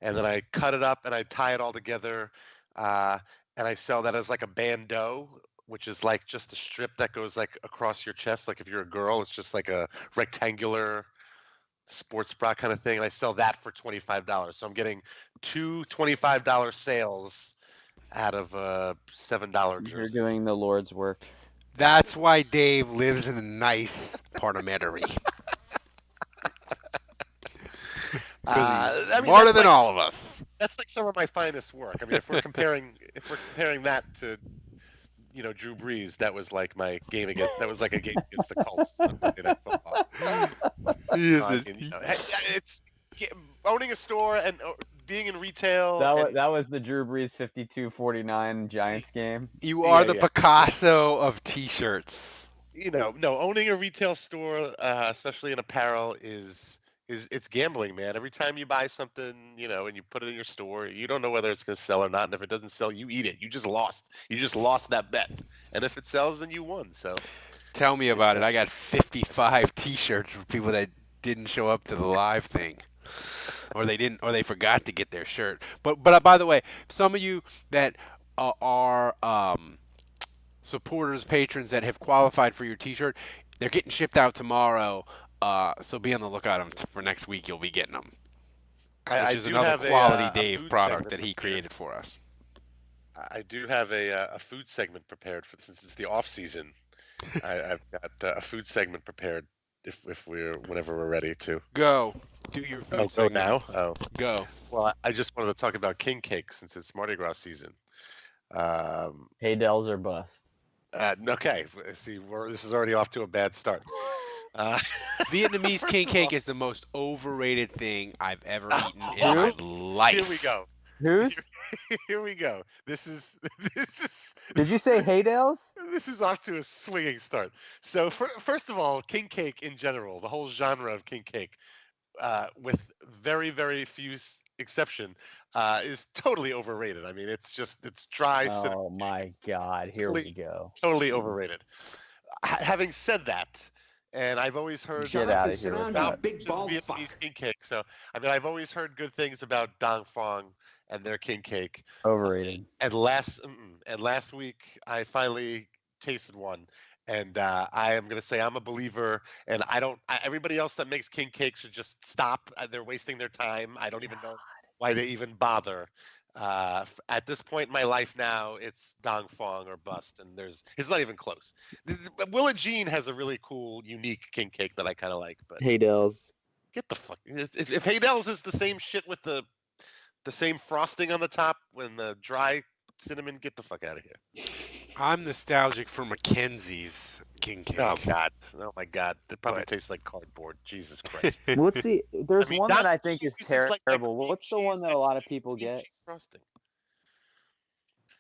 and then I cut it up and I tie it all together, uh, and I sell that as like a bandeau, which is like just a strip that goes like across your chest. Like if you're a girl, it's just like a rectangular sports bra kind of thing, and I sell that for $25. So I'm getting two $25 sales out of a $7
You're
jersey.
doing the Lord's work.
That's why Dave lives in a nice part of Metairie. Because he's
I mean,
smarter
that's
than
like
all of us.
that's like some of my finest work. I mean, if we're comparing that to Drew Brees, that was like my game against that was like a game against the Colts on Monday Night Football.
He
So,
is
I
a-
mean, it's owning a store and being in retail.
That was the Drew Brees 52-49 Giants game.
You are the
yeah.
Picasso of T-shirts.
No, owning a retail store, especially in apparel, is it's gambling, man. Every time you buy something, and you put it in your store, you don't know whether it's going to sell or not. And if it doesn't sell, you eat it. You just lost. You just lost that bet. And if it sells, then you won. So
Tell me about it. I got 55 T-shirts for people that didn't show up to the live thing, or they forgot to get their shirt. But by the way, some of you that are supporters, patrons that have qualified for your T-shirt, they're getting shipped out tomorrow. So be on the lookout for next week. You'll be getting them,
I
which is
do
another
have
quality
a
Dave
food
product
segment
that he
prepared.
created for us.
I do have a food segment prepared for since it's the off season. I've got a food segment prepared if whenever we're ready to.
Go. Do your food
Go
segment.
now. Oh.
Go.
Well, I just wanted to talk about king cake since it's Mardi Gras season.
Haydels or bust.
Okay, see, this is already off to a bad start.
Vietnamese king cake is the most overrated thing I've ever eaten in
Who?
my life.
Here we go.
Who's?
Here we go. This is
Did you say Haydels?
this is off to a swinging start. So first of all, king cake in general, the whole genre of king cake, with very very few exception, is totally overrated. I mean, it's dry.
Oh my God! Here we go.
Totally overrated. Having said that, and I've always heard
Get out of here with
about
that.
Big bald
Vietnamese
fuck.
king cake. So I mean, I've always heard good things about Dong Phuong and their king cake.
Overrated.
And last week, I finally tasted one, and I am gonna say I'm a believer. And everybody else that makes king cake should just stop. They're wasting their time. I don't even know why they even bother. At this point in my life now, it's Dong Phuong or bust, and it's not even close. Willa Jean has a really cool, unique king cake that I kind of like, but
Haydels.
get the fuck. If Haydell's is the same shit with the same frosting on the top when the dry cinnamon, get the fuck out of here.
I'm nostalgic for Mackenzie's king cake.
Oh God! Oh my God! It probably tastes like cardboard. Jesus Christ!
What's the? There's
I mean,
one that
not
I think is
cheese, like that
terrible.
cream
What's the one
cheese,
that a lot of people
cream
get?
cheese frosting.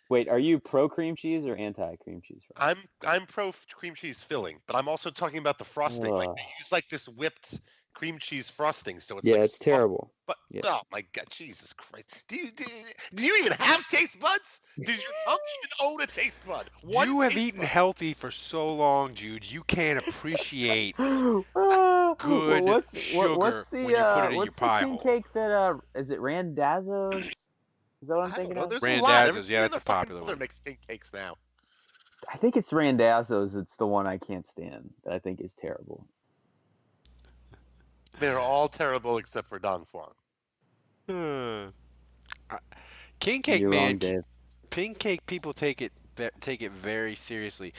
Wait, are you pro cream cheese or anti cream cheese?
I'm pro cream cheese filling, but I'm also talking about the frosting. Like
Ugh.
they use like this whipped cream cheese frosting, so it's
Yeah,
like
it's
soft,
terrible.
But
Yeah.
oh my God, Jesus Christ! Do you even have taste buds? Does your tongue even own a taste bud? One
You have
taste
eaten
bud.
healthy for so long, Jude. You can't appreciate
Well,
good
what's
sugar
the
when you put it in your
what's the
pie
king
hole.
cake that is it Randazzo's? Is that what I'm
I don't
thinking
know.
of?
There's a lot.
Randazzo's, yeah,
Everybody and
that's
their
a
fucking
popular
mother
one.
makes king cakes now.
I think it's Randazzo's. It's the one I can't stand. That I think is terrible.
They're all terrible except for Dong Fong.
Hmm. King cake,
You're
man.
wrong, Dave.
King cake people take it very seriously.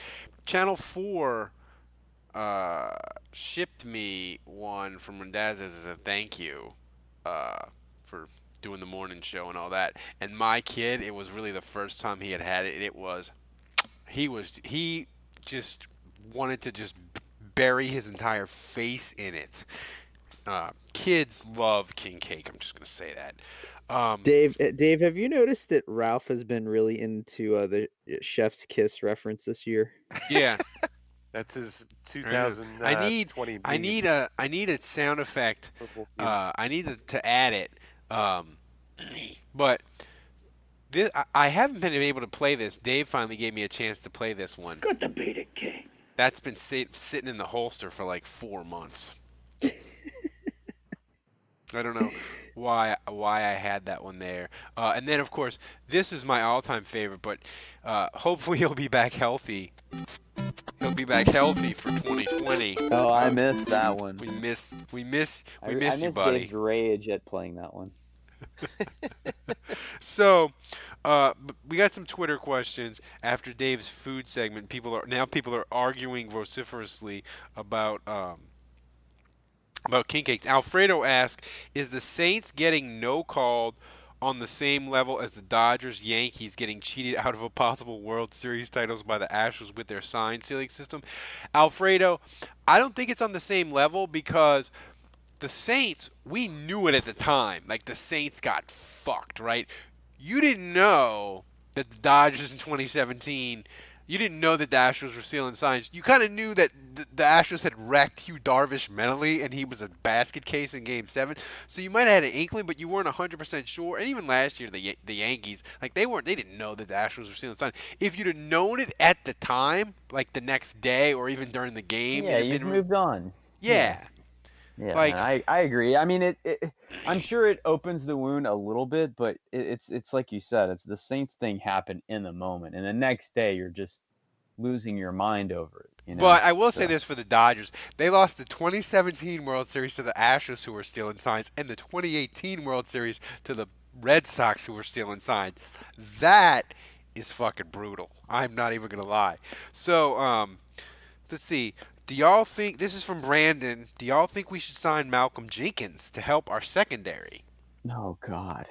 Channel 4 shipped me one from Randazzo's as a thank you for doing the morning show and all that. And my kid, it was really the first time he had it. He just wanted to just bury his entire face in it. Kids love king cake. I'm just gonna say that.
Dave, have you noticed that Ralph has been really into the Chef's Kiss reference this year?
Yeah.
That's his
I know.
2020
I need a sound effect. I need to add it. Um, but I haven't been able to play this. Dave finally gave me a chance to play this one.
Good to beat it, King.
That's been sitting in the holster for like 4 months. I don't know why I had that one there. And then of course this is my all-time favorite. But hopefully he'll be back healthy. He'll be back healthy for 2020.
Oh, I missed that one.
We miss
I
you,
miss
buddy.
Dave's rage at playing that one.
So, we got some Twitter questions after Dave's food segment. People are arguing vociferously about king cakes. Alfredo asks, "Is the Saints getting no called on the same level as the Dodgers, Yankees getting cheated out of a possible World Series titles by the Astros with their sign stealing system?" Alfredo, I don't think it's on the same level because the Saints, we knew it at the time. Like, the Saints got fucked, right? You didn't know that the Dodgers in 2017, you didn't know that the Astros were stealing signs. You kind of knew that the Astros had wrecked Hugh Darvish mentally, and he was a basket case in Game 7. So you might have had an inkling, but you weren't 100% sure. And even last year, the Yankees, like, they didn't know that the Astros were stealing signs. If you'd have known it at the time, like the next day or even during the game,
Yeah, you've moved on.
Yeah.
Yeah,
Like-
man, I agree. I mean, I'm sure it opens the wound a little bit, but it's like you said, it's the Saints thing happened in the moment, and the next day you're just losing your mind over it. You know?
But I will say this for the Dodgers. They lost the 2017 World Series to the Astros, who were stealing signs, and the 2018 World Series to the Red Sox, who were stealing signs. That is fucking brutal. I'm not even going to lie. So, let's see. Do y'all think, this is from Brandon, do y'all think we should sign Malcolm Jenkins to help our secondary?
Oh God.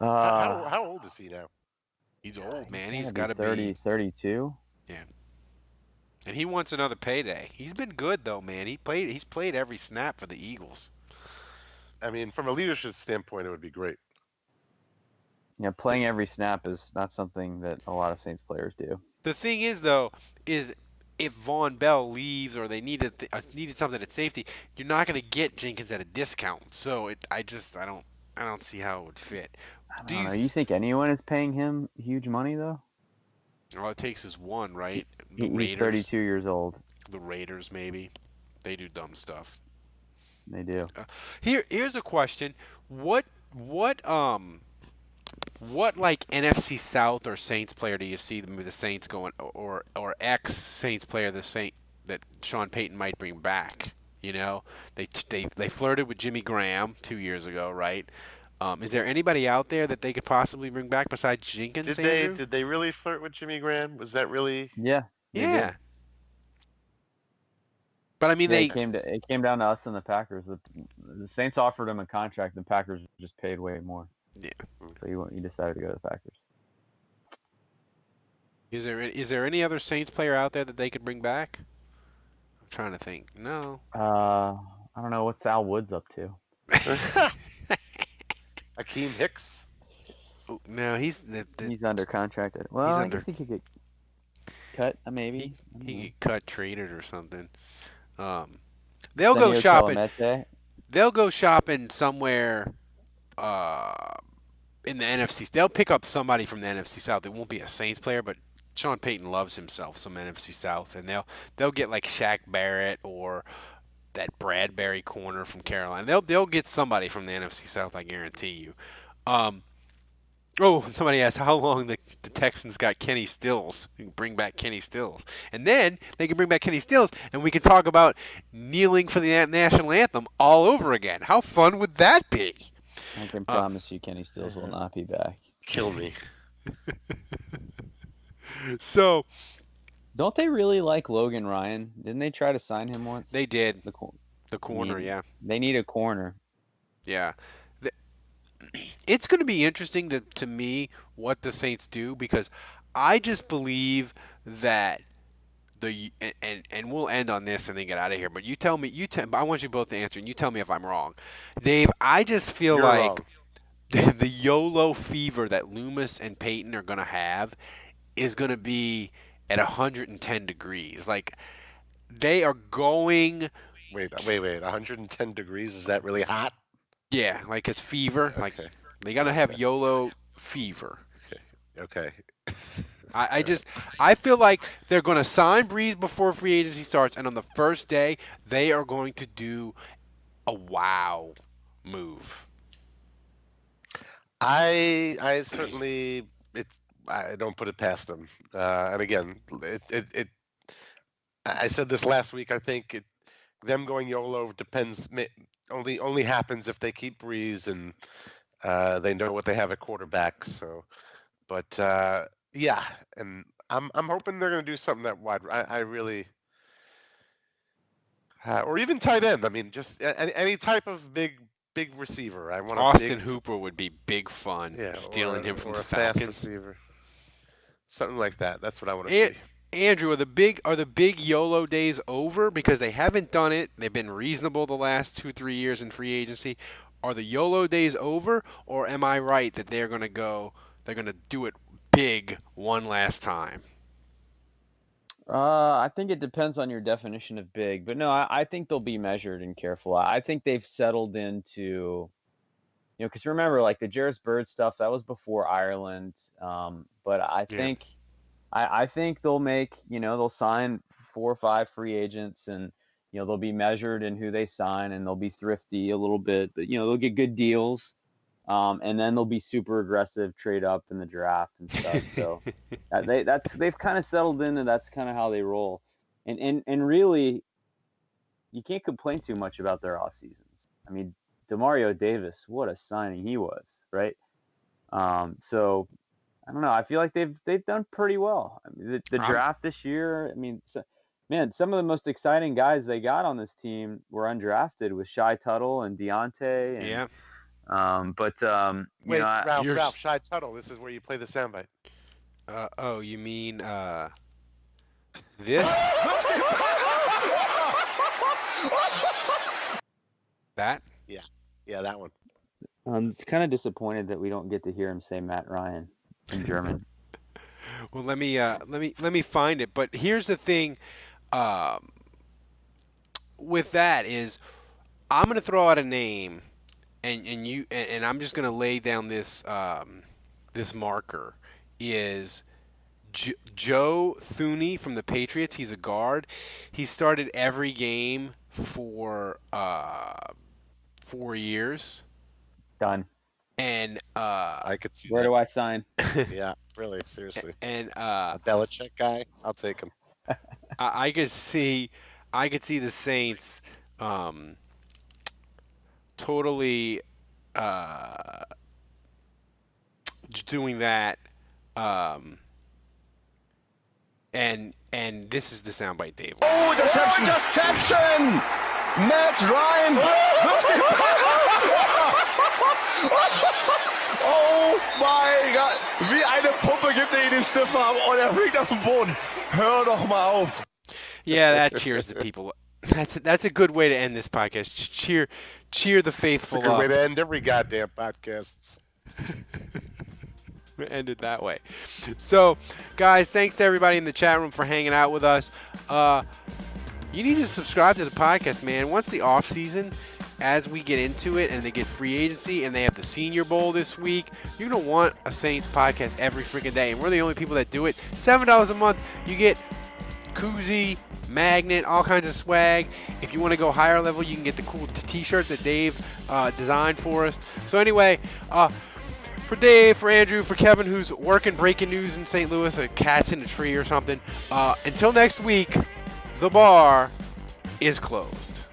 How old is he now?
He's old, man.
He's
He's
gotta
got to
be 30,
be.
32.
And he wants another payday. He's been good, though, man. He's played every snap for the Eagles.
I mean, from a leadership standpoint, it would be great.
Yeah, playing every snap is not something that a lot of Saints players do.
The thing is, though, is if Von Bell leaves or they needed something at safety, you're not going to get Jenkins at a discount. So I don't see how it would fit.
I don't know. You think anyone is paying him huge money though?
All it takes is one, right?
He's 32 years old.
The Raiders, maybe. They do dumb stuff.
They do.
Here's a question: What like NFC South or Saints player do you see the Saints going, or ex Saints player that Sean Payton might bring back? You know, they flirted with Jimmy Graham 2 years ago, right? Is there anybody out there that they could possibly bring back besides Jenkins?
Did they really flirt with Jimmy Graham? Was that really?
Yeah.
Yeah. But I mean,
it came down to us and the Packers. The Saints offered him a contract, the Packers just paid way more.
Yeah.
So he decided to go to the Packers.
Is there any other Saints player out there that they could bring back? I'm trying to think. No.
I don't know. What's Al Woods up to?
Akeem Hicks.
No, he's
under contract. Well, I guess he could get cut, maybe.
He get cut, traded, or something. They'll go
Senor
shopping.
Calamete.
They'll go shopping somewhere in the NFC. They'll pick up somebody from the NFC South. It won't be a Saints player, but Sean Payton loves himself some NFC South, and they'll get like Shaq Barrett or that Bradbury corner from Carolina. They'll get somebody from the NFC South, I guarantee you. Somebody asked how long the Texans got Kenny Stills. You can bring back Kenny Stills. And then they can bring back Kenny Stills, and we can talk about kneeling for the national anthem all over again. How fun would that be?
I can promise you Kenny Stills will not be back.
Kill me.
So
Don't they really like Logan Ryan? Didn't they try to sign him once?
they did.
The
Corner, yeah.
They need a corner.
Yeah. It's going to be interesting to me what the Saints do, because I just believe that and we'll end on this and then get out of here. But you tell me, I want you both to answer, and you tell me if I'm wrong. Dave, I just feel
You're
like
wrong.
the YOLO fever that Loomis and Peyton are going to have is going to be at 110 degrees. Like, they are going.
Wait. 110 degrees, is that really hot?
Yeah, like it's fever. Like,
Okay.
they got to have YOLO fever.
Okay.
I feel like they're going to sign Breeze before free agency starts, and on the first day, they are going to do a wow move.
I certainly I don't put it past them. And again, I said this last week. I think them going YOLO depends. Only happens if they keep Breeze and they know what they have at quarterback. So, but yeah, and I'm hoping they're going to do something that wide. I really, or even tight end. I mean, just any type of big receiver. I want
Austin Hooper would be big fun.
Yeah,
stealing him from
or
the
a fast
Falcons.
receiver. Something like that. That's what I want to see.
Andrew, are the big YOLO days over? Because they haven't done it. They've been reasonable the last 2-3 years in free agency. Are the YOLO days over, or am I right that they're going to do it big one last time?
I think it depends on your definition of big, but no, I think they'll be measured and careful. I think they've settled into, because remember, like the Jarvis Bird stuff, that was before Ireland. But I think, I think they'll make, they'll sign 4 or 5 free agents, and they'll be measured in who they sign, and they'll be thrifty a little bit, but they'll get good deals. And then they'll be super aggressive, trade up in the draft and stuff. So they've kind of settled in, and that's kind of how they roll. And really, you can't complain too much about their off seasons. I mean, Demario Davis, what a signing he was, right? So I don't know. I feel like they've done pretty well. I mean, the draft this year. I mean, some of the most exciting guys they got on this team were undrafted, with Shai Tuttle and Deontay. And,
Yeah.
Wait,
Ralph,
Ralph, Shy Tuttle. This is where you play the soundbite.
You mean this? That?
Yeah, that one.
I'm kind of disappointed that we don't get to hear him say Matt Ryan in German.
Well, let me find it. But here's the thing. With that is, I'm gonna throw out a name, and I'm just gonna lay down this this marker is Joe Thuney from the Patriots. He's a guard. He started every game for 4 years.
Done.
And
I could see
Where
that.
do I sign?
Yeah, really, seriously.
And
A Belichick guy, I'll take him.
I could see the Saints totally doing that. And this is the soundbite, Dave.
Oh, interception! Matt Ryan! Oh mein Gott! Wie eine Puppe gibt er ihn den Stiffer ab. Oh, der fliegt auf den Boden. Hör doch mal auf.
Yeah, that cheers the people. That's a good way to end this podcast. Cheer the faithful
It's a good way
up.
to end every goddamn podcast.
End it that way. So, guys, thanks to everybody in the chat room for hanging out with us. You need to subscribe to the podcast, man. Once the off season, as we get into it and they get free agency and they have the Senior Bowl this week, you're going to want a Saints podcast every freaking day. And we're the only people that do it. $7 a month, you get koozie, magnet, all kinds of swag. If you want to go higher level, you can get the cool t-shirt that Dave designed for us. So anyway, for Dave, for Andrew, for Kevin, who's working breaking news in St. Louis, a cat's in a tree or something. Until next week, the bar is closed.